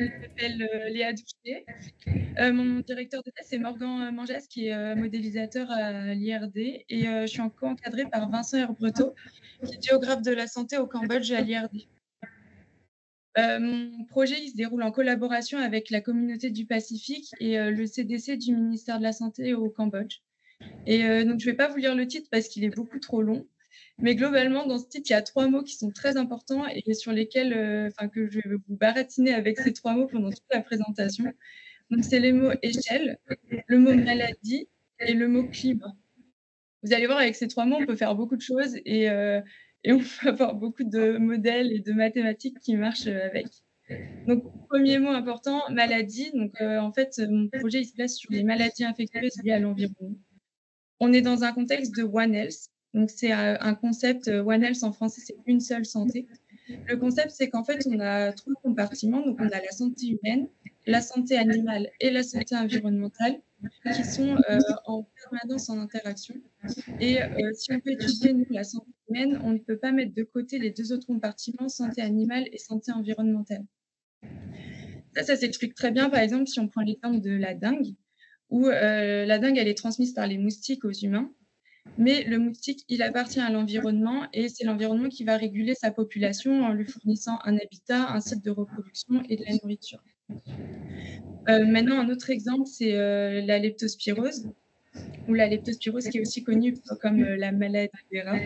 m'appelle Léa Douché. Mon directeur de thèse, c'est Morgan Manjas, qui est modélisateur à l'IRD. Et je suis co-encadrée par Vincent Herbreteau, qui est géographe de la santé au Cambodge à l'IRD. Mon projet, il se déroule en collaboration avec la communauté du Pacifique et le CDC du ministère de la Santé au Cambodge. Et donc je vais pas vous lire le titre parce qu'il est beaucoup trop long. Mais globalement, dans ce titre, il y a 3 mots qui sont très importants et sur lesquels, que je vais vous baratiner avec ces 3 mots pendant toute la présentation. Donc c'est les mots échelle, le mot maladie et le mot climat. Vous allez voir, avec ces 3 mots, on peut faire beaucoup de choses et on peut avoir beaucoup de modèles et de mathématiques qui marchent, avec. Donc 1er mot important, maladie. Donc en fait, mon projet, il se place sur les maladies infectieuses liées à l'environnement. On est dans un contexte de One Health. Donc c'est un concept, One Health en français, c'est une seule santé. Le concept, c'est qu'en fait, on a 3 compartiments. Donc on a la santé humaine, la santé animale et la santé environnementale qui sont, en permanence en interaction. Et si on peut étudier, nous, la santé humaine, on ne peut pas mettre de côté les 2 autres compartiments, santé animale et santé environnementale. Ça s'explique très bien, par exemple, si on prend l'exemple de la dengue, où la dengue, elle est transmise par les moustiques aux humains. Mais le moustique, il appartient à l'environnement et c'est l'environnement qui va réguler sa population en lui fournissant un habitat, un site de reproduction et de la nourriture. Maintenant, un autre exemple, c'est la leptospirose, ou la leptospirose qui est aussi connue comme la maladie des rats.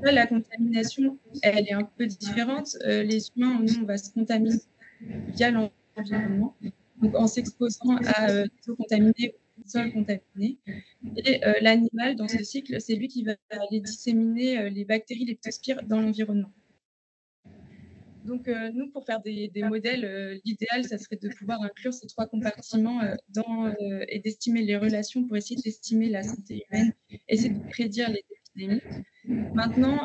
Là, la contamination, elle est un peu différente. Les humains, nous, on va se contaminer via l'environnement, donc en s'exposant à des eaux contaminées ou des sols contaminés. Et l'animal, dans ce cycle, c'est lui qui va aller disséminer les bactéries leptospires dans l'environnement. Donc nous, pour faire des modèles, l'idéal, ça serait de pouvoir inclure ces 3 compartiments et d'estimer les relations pour essayer d'estimer la santé humaine, essayer de prédire les épidémies. Maintenant,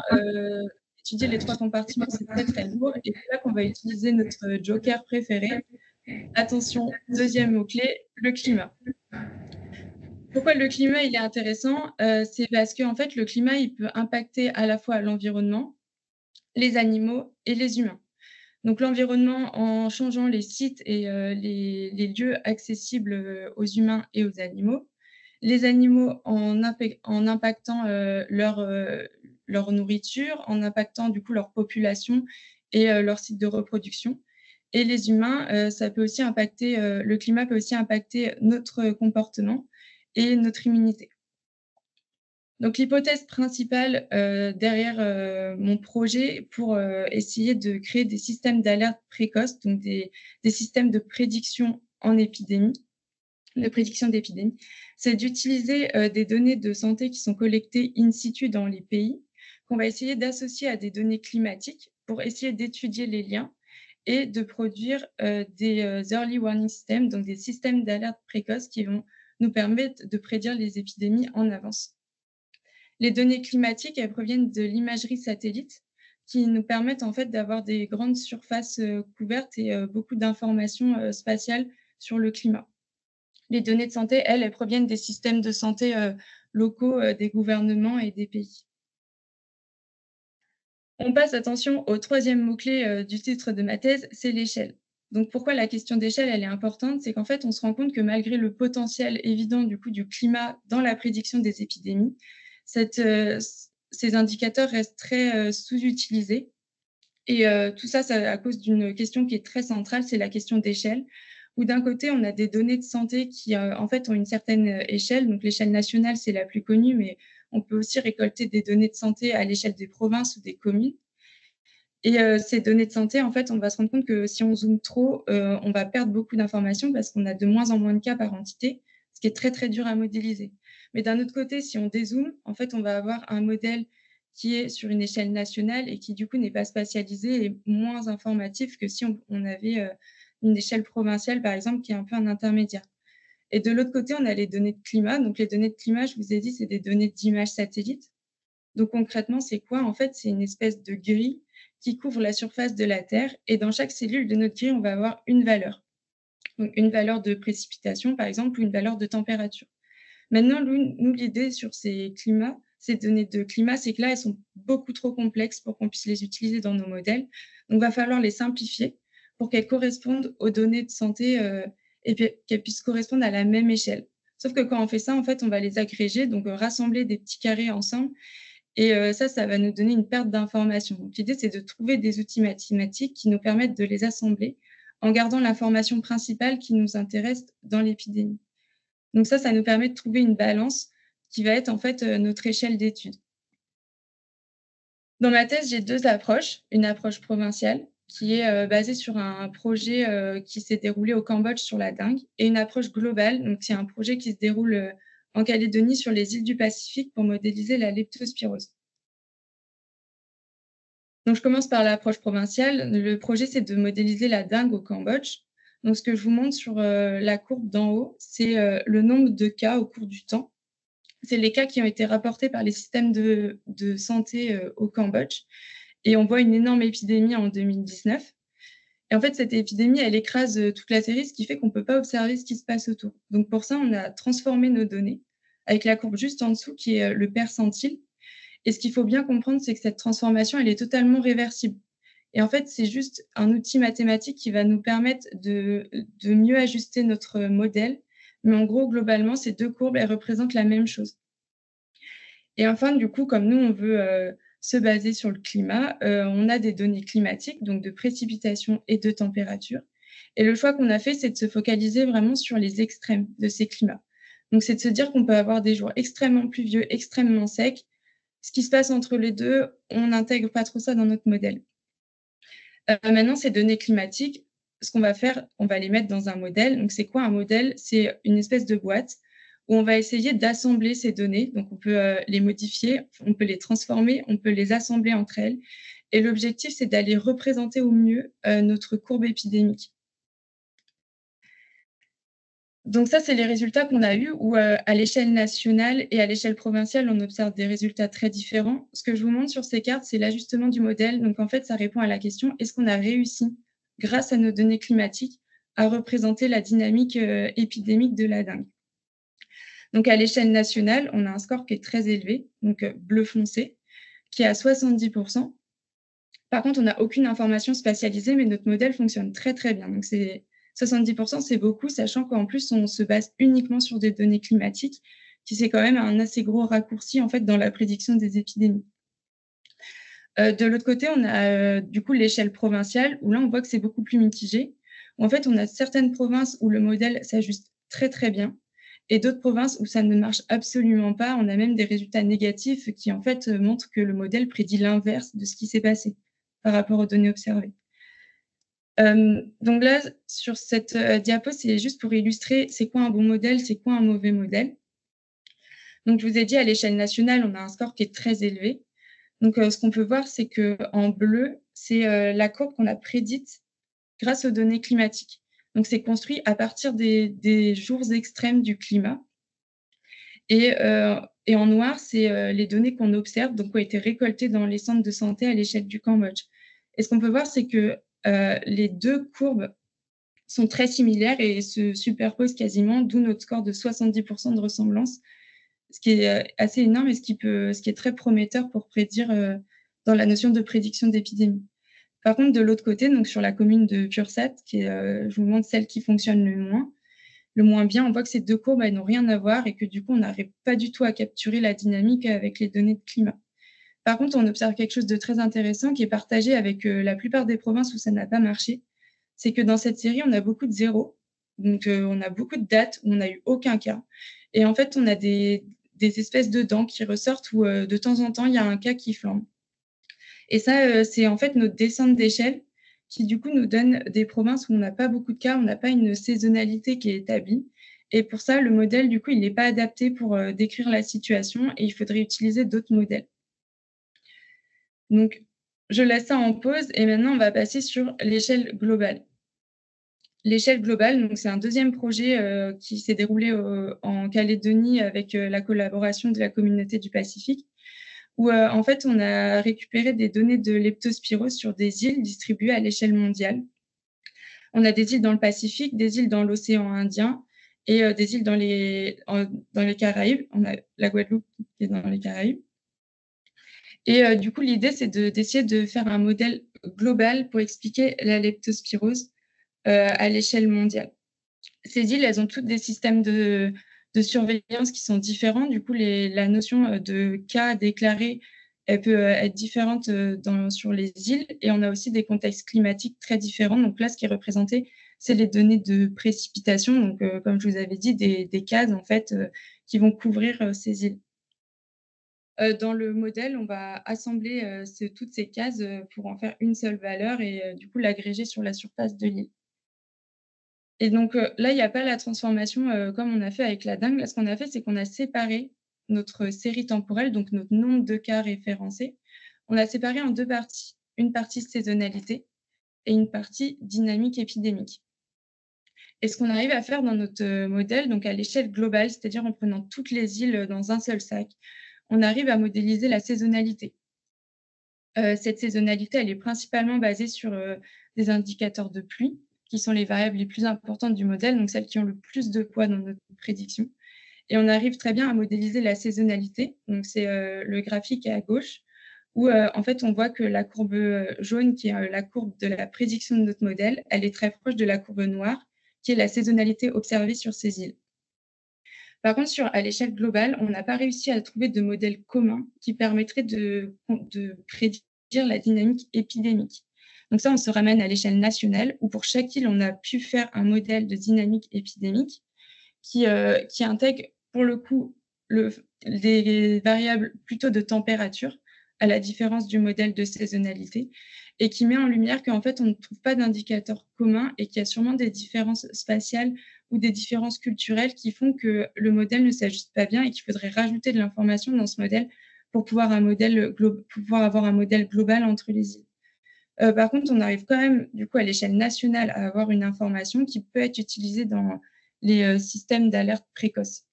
étudier les 3 compartiments, c'est très, très lourd et c'est là qu'on va utiliser notre joker préféré. Attention, 2e mot-clé, le climat. Pourquoi le climat, il est intéressant? C'est parce qu'en fait, le climat, il peut impacter à la fois l'environnement, les animaux et les humains. Donc l'environnement, en changeant les sites et les lieux accessibles, aux humains et aux animaux. Les animaux en impactant, leur nourriture, en impactant du coup leur population et leur site de reproduction. Et les humains, ça peut aussi impacter, le climat peut aussi impacter notre comportement et notre immunité. Donc l'hypothèse principale, derrière, mon projet pour, essayer de créer des systèmes d'alerte précoce, donc des systèmes de prédiction en épidémie, de prédiction d'épidémie, c'est d'utiliser, des données de santé qui sont collectées in situ dans les pays, qu'on va essayer d'associer à des données climatiques pour essayer d'étudier les liens et de produire, des, early warning systems, donc des systèmes d'alerte précoce qui vont nous permettre de prédire les épidémies en avance. Les données climatiques, elles proviennent de l'imagerie satellite qui nous permettent en fait d'avoir des grandes surfaces, couvertes et beaucoup d'informations, spatiales sur le climat. Les données de santé, elles proviennent des systèmes de santé, locaux, des gouvernements et des pays. On passe, attention, au 3e mot-clé, du titre de ma thèse, c'est l'échelle. Donc pourquoi la question d'échelle, elle est importante? C'est qu'en fait, on se rend compte que malgré le potentiel évident du coup du climat dans la prédiction des épidémies, ces indicateurs restent très, sous-utilisés et tout ça, c'est à cause d'une question qui est très centrale, c'est la question d'échelle, où d'un côté, on a des données de santé qui, en fait, ont une certaine, échelle. Donc l'échelle nationale, c'est la plus connue, mais on peut aussi récolter des données de santé à l'échelle des provinces ou des communes. Et ces données de santé, en fait, on va se rendre compte que si on zoome trop, on va perdre beaucoup d'informations parce qu'on a de moins en moins de cas par entité, ce qui est très, très dur à modéliser. Mais d'un autre côté, si on dézoome, en fait, on va avoir un modèle qui est sur une échelle nationale et qui, du coup, n'est pas spatialisé et moins informatif que si on avait, une échelle provinciale, par exemple, qui est un peu un intermédiaire. Et de l'autre côté, on a les données de climat. Donc les données de climat, je vous ai dit, c'est des données d'images satellites. Donc concrètement, c'est quoi? En fait, c'est une espèce de grille qui couvre la surface de la Terre et dans chaque cellule de notre grille, on va avoir une valeur. Donc une valeur de précipitation, par exemple, ou une valeur de température. Maintenant, nous l'idée sur ces données de climat, c'est que là, elles sont beaucoup trop complexes pour qu'on puisse les utiliser dans nos modèles. Donc, il va falloir les simplifier pour qu'elles correspondent aux données de santé, et puis qu'elles puissent correspondre à la même échelle. Sauf que quand on fait ça, en fait, on va les agréger, donc rassembler des petits carrés ensemble et ça va nous donner une perte d'information. Donc l'idée, c'est de trouver des outils mathématiques qui nous permettent de les assembler en gardant l'information principale qui nous intéresse dans l'épidémie. Donc ça nous permet de trouver une balance qui va être en fait, notre échelle d'étude. Dans ma thèse, j'ai 2 approches. Une approche provinciale qui est, basée sur un projet, qui s'est déroulé au Cambodge sur la dengue et une approche globale, donc c'est un projet qui se déroule, en Calédonie sur les îles du Pacifique pour modéliser la leptospirose. Donc je commence par l'approche provinciale. Le projet, c'est de modéliser la dengue au Cambodge. Donc ce que je vous montre sur, la courbe d'en haut, c'est, le nombre de cas au cours du temps. C'est les cas qui ont été rapportés par les systèmes de santé, au Cambodge et on voit une énorme épidémie en 2019 et en fait, cette épidémie, elle écrase, toute la série, ce qui fait qu'on ne peut pas observer ce qui se passe autour. Donc pour ça, on a transformé nos données avec la courbe juste en dessous qui est, le percentile et ce qu'il faut bien comprendre, c'est que cette transformation, elle est totalement réversible et en fait, c'est juste un outil mathématique qui va nous permettre de mieux ajuster notre modèle, mais en gros, globalement, ces 2 courbes, elles représentent la même chose. Et enfin, du coup, comme nous, on veut, se baser sur le climat, on a des données climatiques, donc de précipitations et de température. Et le choix qu'on a fait, c'est de se focaliser vraiment sur les extrêmes de ces climats. Donc c'est de se dire qu'on peut avoir des jours extrêmement pluvieux, extrêmement secs. Ce qui se passe entre les 2, on n'intègre pas trop ça dans notre modèle. Maintenant, ces données climatiques, ce qu'on va faire, on va les mettre dans un modèle. Donc c'est quoi un modèle? C'est une espèce de boîte où on va essayer d'assembler ces données. Donc on peut, les modifier, on peut les transformer, on peut les assembler entre elles et l'objectif, c'est d'aller représenter au mieux, notre courbe épidémique. Donc ça, c'est les résultats qu'on a eus où, à l'échelle nationale et à l'échelle provinciale, on observe des résultats très différents. Ce que je vous montre sur ces cartes, c'est l'ajustement du modèle. Donc en fait, ça répond à la question: est-ce qu'on a réussi, grâce à nos données climatiques, à représenter la dynamique, épidémique de la dengue? Donc à l'échelle nationale, on a un score qui est très élevé, donc bleu foncé, qui est à 70. Par contre, on n'a aucune information spatialisée, mais notre modèle fonctionne très, très bien. Donc c'est 70, c'est beaucoup, sachant qu'en plus, on se base uniquement sur des données climatiques, qui c'est quand même un assez gros raccourci, en fait, dans la prédiction des épidémies. De l'autre côté, on a, du coup, l'échelle provinciale, où là, on voit que c'est beaucoup plus mitigé. En fait, on a certaines provinces où le modèle s'ajuste très, très bien et d'autres provinces où ça ne marche absolument pas. On a même des résultats négatifs qui, en fait, montrent que le modèle prédit l'inverse de ce qui s'est passé par rapport aux données observées. Donc là, sur cette, diapo, c'est juste pour illustrer c'est quoi un bon modèle, c'est quoi un mauvais modèle. Donc je vous ai dit à l'échelle nationale, on a un score qui est très élevé. Donc ce qu'on peut voir, c'est qu'en bleu, c'est, la courbe qu'on a prédite grâce aux données climatiques. Donc c'est construit à partir des jours extrêmes du climat et en noir, c'est, les données qu'on observe, donc qui ont été récoltées dans les centres de santé à l'échelle du Cambodge. Et ce qu'on peut voir, c'est que, les 2 courbes sont très similaires et se superposent quasiment, d'où notre score de 70 de ressemblance, ce qui est, assez énorme et ce qui est très prometteur pour prédire, dans la notion de prédiction d'épidémie. Par contre, de l'autre côté, donc sur la commune de Pursat, qui est, je vous montre celle qui fonctionne le moins bien, on voit que ces 2 courbes, elles n'ont rien à voir et que du coup, on n'arrive pas du tout à capturer la dynamique avec les données de climat. Par contre, on observe quelque chose de très intéressant qui est partagé avec, la plupart des provinces où ça n'a pas marché. C'est que dans cette série, on a beaucoup de zéros. Donc, on a beaucoup de dates où on n'a eu aucun cas et en fait, on a des espèces de dents qui ressortent où, de temps en temps, il y a un cas qui flambe et ça, c'est en fait notre descente d'échelle qui, du coup, nous donne des provinces où on n'a pas beaucoup de cas, on n'a pas une saisonnalité qui est établie et pour ça, le modèle, du coup, il n'est pas adapté pour, décrire la situation et il faudrait utiliser d'autres modèles. Donc, je laisse ça en pause et maintenant, on va passer sur l'échelle globale. L'échelle globale, donc c'est un deuxième projet, qui s'est déroulé en Calédonie avec, la collaboration de la communauté du Pacifique où, en fait, on a récupéré des données de leptospirose sur des îles distribuées à l'échelle mondiale. On a des îles dans le Pacifique, des îles dans l'océan Indien et des îles dans les Caraïbes. On a la Guadeloupe qui est dans les Caraïbes et du coup, l'idée, c'est d'essayer de faire un modèle globale pour expliquer la leptospirose à l'échelle mondiale. Ces îles, elles ont toutes des systèmes de surveillance qui sont différents. Du coup, la notion de cas déclarés, elle peut être différente sur les îles. Et on a aussi des contextes climatiques très différents. Donc là, ce qui est représenté, c'est les données de précipitation. Donc, comme je vous avais dit, des cases en fait qui vont couvrir ces îles. Dans le modèle, on va assembler toutes ces cases pour en faire une seule valeur et du coup l'agréger sur la surface de l'île. Et donc, là, il y a pas la transformation, comme on a fait avec la dingue. Là, ce qu'on a fait, c'est qu'on a séparé notre série temporelle, donc notre nombre de cas référencés. On l'a séparé en 2 parties. Une partie saisonnalité et une partie dynamique épidémique. Et ce qu'on arrive à faire dans notre, modèle, donc à l'échelle globale, c'est-à-dire en prenant toutes les îles, dans un seul sac, on arrive à modéliser la saisonnalité. Cette saisonnalité, elle est principalement basée sur, des indicateurs de pluie, qui sont les variables les plus importantes du modèle, donc celles qui ont le plus de poids dans notre prédiction. Et on arrive très bien à modéliser la saisonnalité. Donc c'est, le graphique est à gauche, où, en fait, on voit que la courbe, jaune, qui est, la courbe de la prédiction de notre modèle, elle est très proche de la courbe noire, qui est la saisonnalité observée sur ces îles. Par contre, à l'échelle globale, on n'a pas réussi à trouver de modèle commun qui permettrait de prédire la dynamique épidémique. Donc ça, on se ramène à l'échelle nationale où pour chaque île, on a pu faire un modèle de dynamique épidémique qui intègre pour le coup des variables plutôt de température, à la différence du modèle de saisonnalité, et qui met en lumière qu'en fait, on ne trouve pas d'indicateur commun et qu'il y a sûrement des différences spatiales ou des différences culturelles qui font que le modèle ne s'ajuste pas bien et qu'il faudrait rajouter de l'information dans ce modèle pour pouvoir avoir un modèle global entre les îles. Par contre, on arrive quand même, du coup, à l'échelle nationale, à avoir une information qui peut être utilisée dans les systèmes d'alerte précoce.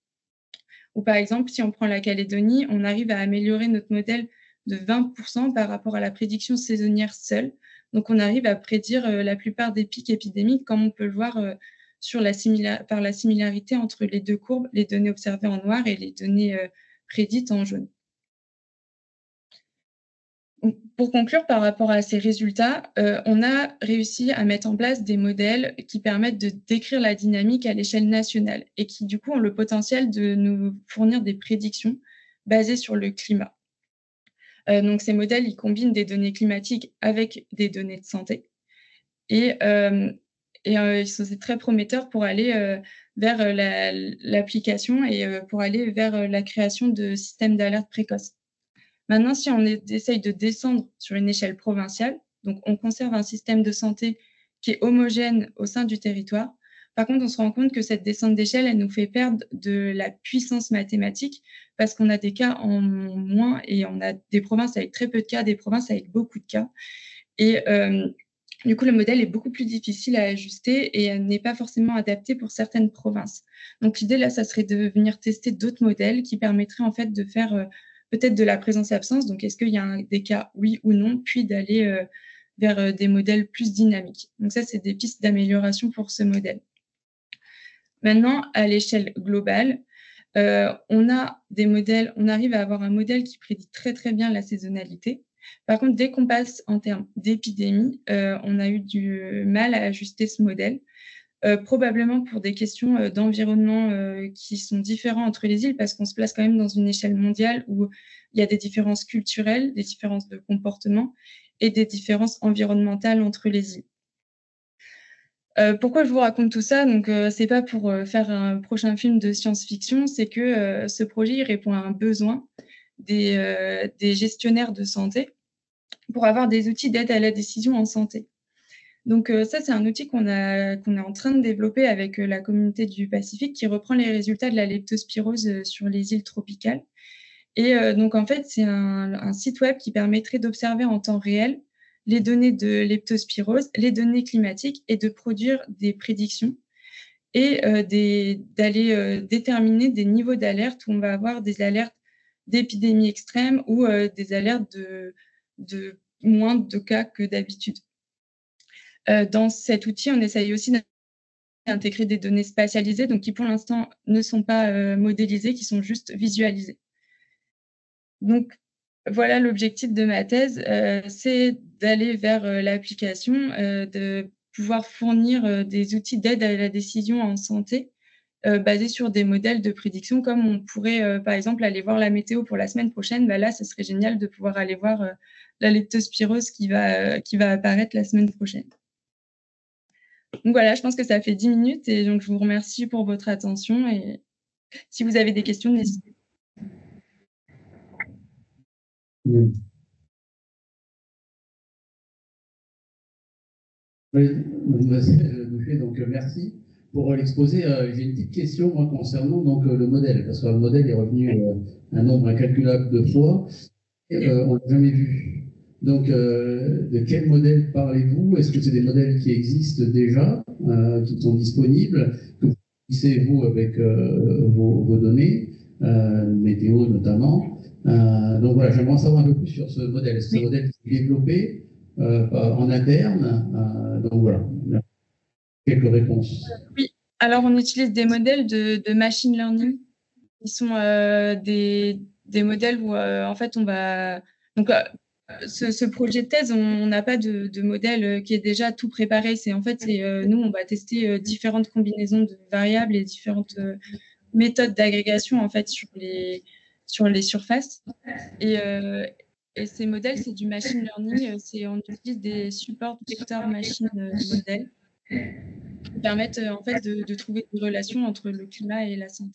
Ou par exemple, si on prend la Calédonie, on arrive à améliorer notre modèle de 20 par rapport à la prédiction saisonnière seule. Donc, on arrive à prédire la plupart des pics épidémiques, comme on peut le voir par la similarité entre les 2 courbes, les données observées en noir et les données prédites en jaune. Pour conclure par rapport à ces résultats, on a réussi à mettre en place des modèles qui permettent de décrire la dynamique à l'échelle nationale et qui, du coup, ont le potentiel de nous fournir des prédictions basées sur le climat. Donc ces modèles, ils combinent des données climatiques avec des données de santé et c'est très prometteur pour aller, vers, l'application et pour aller vers, la création de systèmes d'alerte précoce. Maintenant, si on essaye de descendre sur une échelle provinciale, donc on conserve un système de santé qui est homogène au sein du territoire. Par contre, on se rend compte que cette descente d'échelle, elle nous fait perdre de la puissance mathématique parce qu'on a des cas en moins et on a des provinces avec très peu de cas, des provinces avec beaucoup de cas. Et du coup, le modèle est beaucoup plus difficile à ajuster et n'est pas forcément adapté pour certaines provinces. Donc l'idée là, ça serait de venir tester d'autres modèles qui permettraient en fait de faire, peut-être de la présence-absence. Donc est-ce qu'il y a des cas oui ou non, puis d'aller, vers, des modèles plus dynamiques. Donc ça, c'est des pistes d'amélioration pour ce modèle. Maintenant, à l'échelle globale, on arrive à avoir un modèle qui prédit très, très bien la saisonnalité. Par contre, dès qu'on passe en termes d'épidémie, on a eu du mal à ajuster ce modèle, probablement pour des questions, d'environnement, qui sont différents entre les îles parce qu'on se place quand même dans une échelle mondiale où il y a des différences culturelles, des différences de comportement et des différences environnementales entre les îles. Pourquoi je vous raconte tout ça? Donc, c'est pas pour, faire un prochain film de science-fiction, c'est que, ce projet, il répond à un besoin des gestionnaires de santé pour avoir des outils d'aide à la décision en santé. Donc, ça, c'est un outil qu'on est en train de développer avec, la communauté du Pacifique qui reprend les résultats de la leptospirose, sur les îles tropicales et donc en fait, c'est un site web qui permettrait d'observer en temps réel les données de leptospirose, les données climatiques et de produire des prédictions et d'aller, déterminer des niveaux d'alerte où on va avoir des alertes d'épidémie extrême ou des alertes de moins de cas que d'habitude. Dans cet outil, on essaye aussi d'intégrer des données spatialisées, donc qui pour l'instant ne sont pas, modélisées, qui sont juste visualisées. Donc Voilà l'objectif de ma thèse, c'est d'aller vers, l'application, de pouvoir fournir, des outils d'aide à la décision en santé, basés sur des modèles de prédiction comme on pourrait, par exemple, aller voir la météo pour la semaine prochaine. Bah, là, ce serait génial de pouvoir aller voir, la leptospirose qui va apparaître la semaine prochaine. Donc voilà, je pense que ça fait 10 minutes et donc je vous remercie pour votre attention et si vous avez des questions, n'hésitez Oui, oui, donc merci pour l'exposé. J'ai une petite question moi, concernant donc, le modèle, parce que le modèle est revenu un nombre incalculable de fois, et on ne l'a jamais vu. Donc, de quel modèle parlez-vous? Est-ce que c'est des modèles qui existent déjà, qui sont disponibles, que vous utilisez vous avec vos données, météo notamment? Donc voilà, j'aimerais en savoir un peu plus sur ce modèle. Est-ce que c'est un modèle qui est développé en interne? Donc voilà, quelques réponses. Oui, alors on utilise des modèles de machine learning qui sont, des modèles où, en fait, on va donc, ce projet de thèse, on n'a pas de modèle, qui est déjà tout préparé. C'est en fait, nous, on va tester, différentes combinaisons de variables et différentes, méthodes d'agrégation, en fait, sur les surfaces et ces modèles, c'est du machine learning, on utilise des support vector machine, models qui permettent, en fait, de trouver des relations entre le climat et la santé.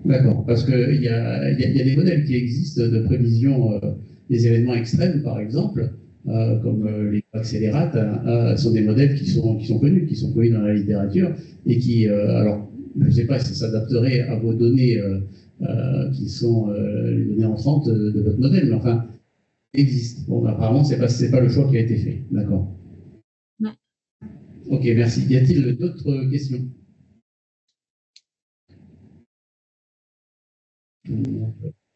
D'accord, parce qu'il y a des modèles qui existent de prévision des événements extrêmes, par exemple, comme les accélérates, sont des modèles qui sont connus dans la littérature et qui, alors, je ne sais pas si ça s'adapterait à vos données qui sont les données entrantes de votre modèle, mais enfin, existent. Bon, apparemment, c'est pas le choix qui a été fait. D'accord. Non. Ok, merci. Y a-t-il d'autres questions?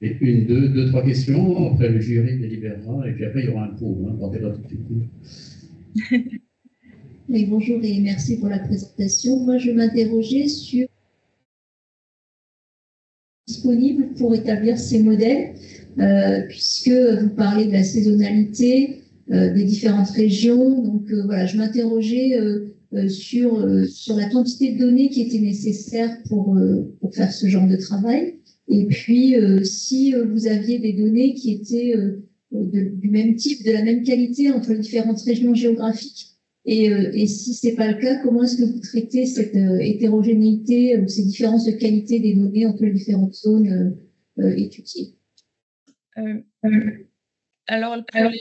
Et deux, trois questions. Après, le jury délibérera. Et puis après, il y aura un pot. Hein, partez pas tout de suite. Oui, bonjour et merci pour la présentation. Moi, je m'interrogeais sur disponible pour établir ces modèles, puisque vous parlez de la saisonnalité des différentes régions. Donc voilà, je m'interrogeais sur la quantité de données qui était nécessaire pour faire ce genre de travail. Et puis, si vous aviez des données qui étaient du même type, de la même qualité entre les différentes régions géographiques, et si ce n'est pas le cas, comment est-ce que vous traitez cette hétérogénéité ou ces différences de qualité des données entre les différentes zones étudiées? Alors pour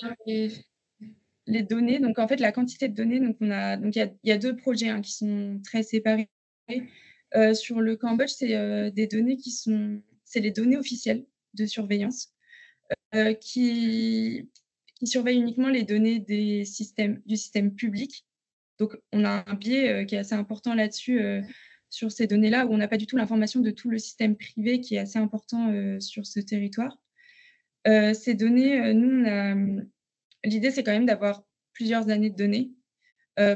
les données, donc en fait la quantité de données, donc il y a 2 projets, hein, qui sont très séparés. Sur le Cambodge, c'est des données c'est les données officielles de surveillance, qui surveillent uniquement les données du système public. Donc on a un biais, qui est assez important là-dessus, sur ces données-là, où on n'a pas du tout l'information de tout le système privé qui est assez important, sur ce territoire. Ces données, nous l'idée c'est quand même d'avoir plusieurs années de données,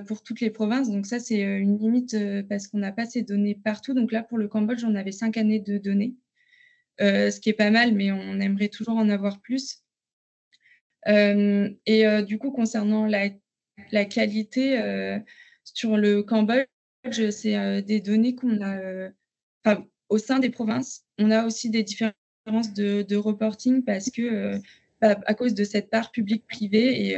pour toutes les provinces. Donc ça, c'est, une limite, parce qu'on n'a pas ces données partout. Donc là, pour le Cambodge, on avait 5 années de données, ce qui est pas mal, mais on aimerait toujours en avoir plus. Du coup, concernant la qualité, sur le Cambodge, c'est, des données qu'on a, enfin, au sein des provinces. On a aussi des différences de reporting parce que, à cause de cette part publique-privée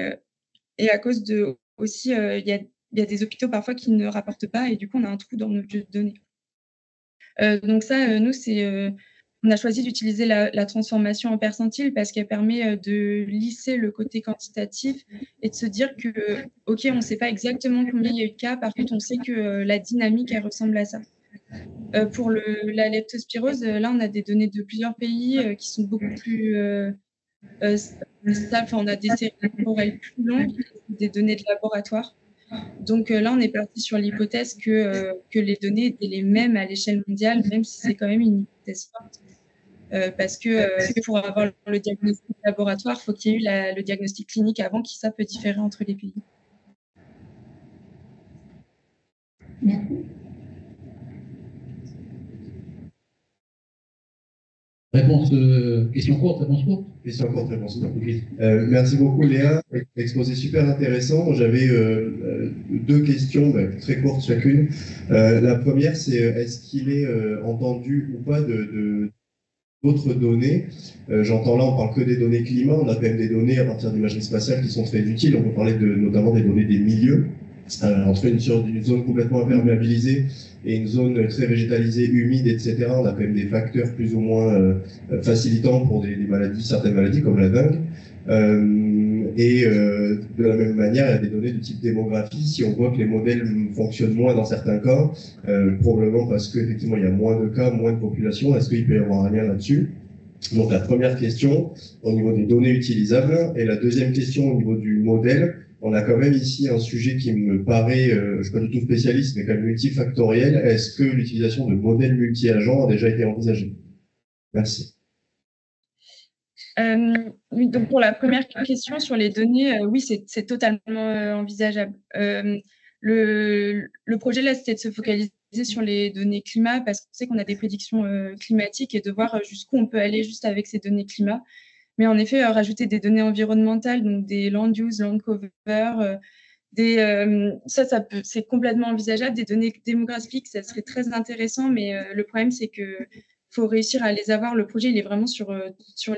et à cause de aussi, il y a des hôpitaux parfois qui ne rapportent pas et du coup, on a un trou dans notre jeu de données. Donc ça, nous, on a choisi d'utiliser la transformation en percentile parce qu'elle permet, de lisser le côté quantitatif et de se dire que, OK, on ne sait pas exactement combien il y a eu de cas, par contre, on sait que, la dynamique, elle ressemble à ça. Pour la leptospirose, là, on a des données de plusieurs pays, qui sont beaucoup plus, stables. Enfin, on a des séries temporelles plus longues, des données de laboratoire. Donc là, on est parti sur l'hypothèse que les données étaient les mêmes à l'échelle mondiale, même si c'est quand même une hypothèse forte. Parce que pour avoir le diagnostic laboratoire, il faut qu'il y ait eu le diagnostic clinique avant, qui ça peut différer entre les pays. Merci. Réponse, question courte, réponse courte. Question courte, réponse courte. Merci beaucoup Léa, exposé super intéressant. J'avais deux questions très courtes chacune. La première, c'est est-ce qu'il est entendu ou pas d'autres données? J'entends là, on parle que des données climat, on a quand même des données à partir d'imagerie spatiale qui sont très utiles. On peut parler notamment des données des milieux, entre une zone complètement imperméabilisée et une zone très végétalisée, humide, etc. On a quand même des facteurs plus ou moins facilitants pour des maladies, certaines maladies comme la dengue. De la même manière, il y a des données de type démographie. Si on voit que les modèles fonctionnent moins dans certains cas, probablement parce qu'effectivement il y a moins de cas, moins de population, est-ce qu'il peut y avoir un lien là-dessus? Donc la première question au niveau des données utilisables, et la deuxième question au niveau du modèle. On a quand même ici un sujet qui me paraît, je ne suis pas du tout spécialiste, mais quand même multifactoriel. Est-ce que l'utilisation de modèles multi-agents a déjà été envisagée? Merci. Oui, donc pour la première question sur les données, oui, c'est totalement envisageable. Le projet là, c'était de se focaliser sur les données climat parce qu'on sait qu'on a des prédictions climatiques et de voir jusqu'où on peut aller juste avec ces données climat. Mais en effet, rajouter des données environnementales, donc des land use, land cover, c'est complètement envisageable. Des données démographiques, ça serait très intéressant, mais le problème, c'est que faut réussir à les avoir. Le projet, il est vraiment sur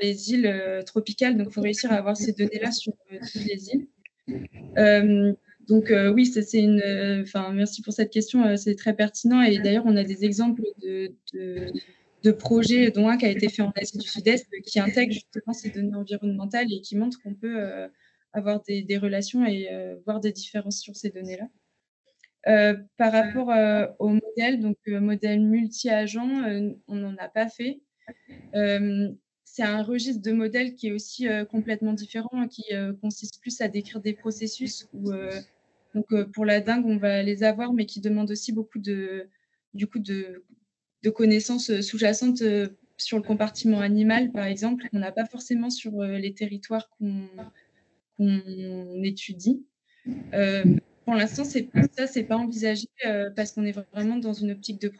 les îles tropicales, donc il faut réussir à avoir ces données-là sur toutes les îles. Donc oui, merci pour cette question, c'est très pertinent. Et d'ailleurs, on a des exemples de projets, dont un qui a été fait en Asie du Sud-Est, qui intègre justement ces données environnementales et qui montre qu'on peut avoir des relations et voir des différences sur ces données-là. Par rapport au modèle, donc modèle multi-agent, on n'en a pas fait. C'est un registre de modèles qui est aussi complètement différent, qui consiste plus à décrire des processus où, pour la dengue, on va les avoir, mais qui demandent aussi beaucoup de connaissances sous-jacentes sur le compartiment animal, par exemple, qu'on n'a pas forcément sur les territoires qu'on étudie. Pour l'instant, c'est pas envisagé parce qu'on est vraiment dans une optique de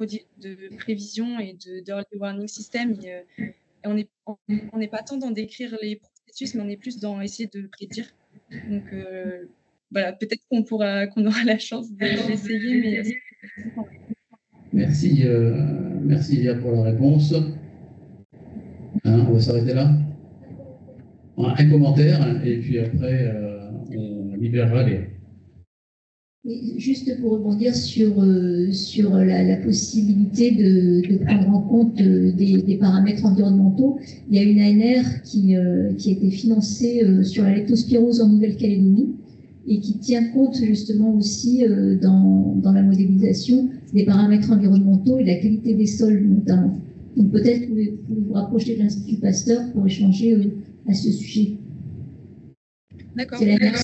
prévision et d'early warning system. Et on n'est pas tant dans décrire les processus, mais on est plus dans essayer de prédire. Donc voilà, peut-être qu'on aura la chance d'essayer, mais merci Léa pour la réponse. On va s'arrêter là. Un commentaire et puis après on libérera Léa. Juste pour rebondir sur la possibilité de prendre en compte des paramètres environnementaux, il y a une ANR qui a été financée sur la leptospirose en Nouvelle-Calédonie et qui tient compte justement aussi dans la modélisation des paramètres environnementaux et de la qualité des sols notamment. Donc peut-être que vous pouvez vous rapprocher de l'Institut Pasteur pour échanger à ce sujet. D'accord. C'est l'ANR